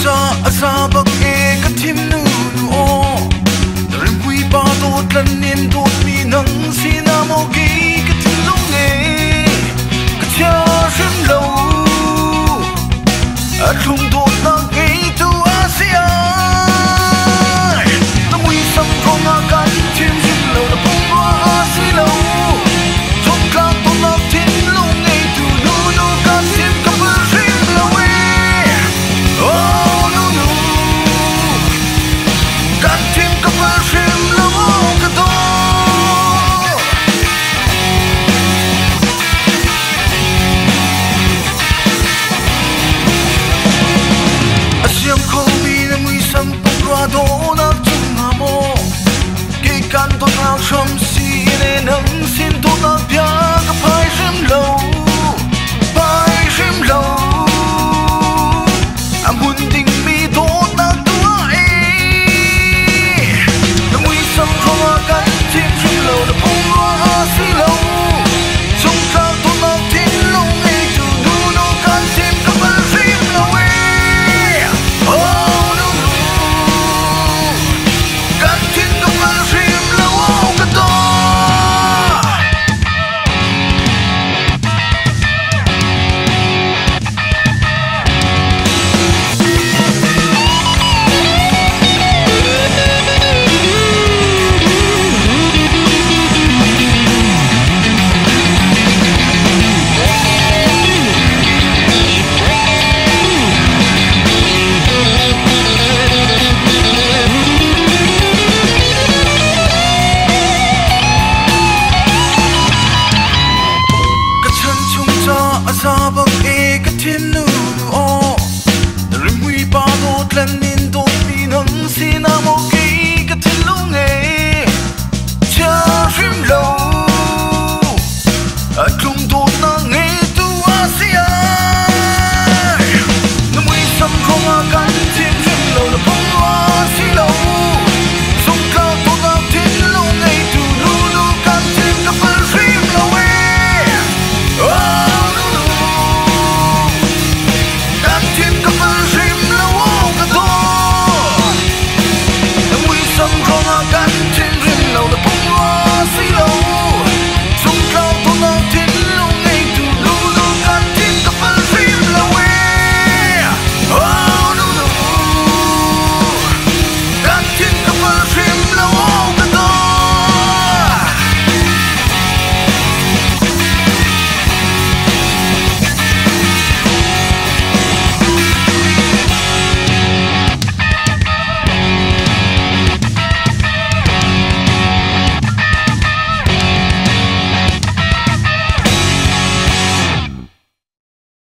cha azabak e kathim nu o rim hui pa to tlan nin to mi nang sinamo gi kathim lo nge ka cha shim lo a thum to na ge tu asia na mui sam ko na kan thim shim lo na pong wa asi lo chok ka to na tin lo nge tu no no kan thim ka pa shim lo e oh no no kan thim ka pa shim lo ka to asiam ko mi na mui sam pong wa do na chung ha mo ke kan to na shom si ne nang sin to na pya ka pai shim lo I'm hunting me to na tua e na mui sam ko ma kan chim shim lo na pong wa si lo chung ka to na tin lo e tu nu no kan chim ka pa shim lo e oh no no kan chim ka pa shim lo ka to azabak e kathim nu o rim hui pa do tlan ni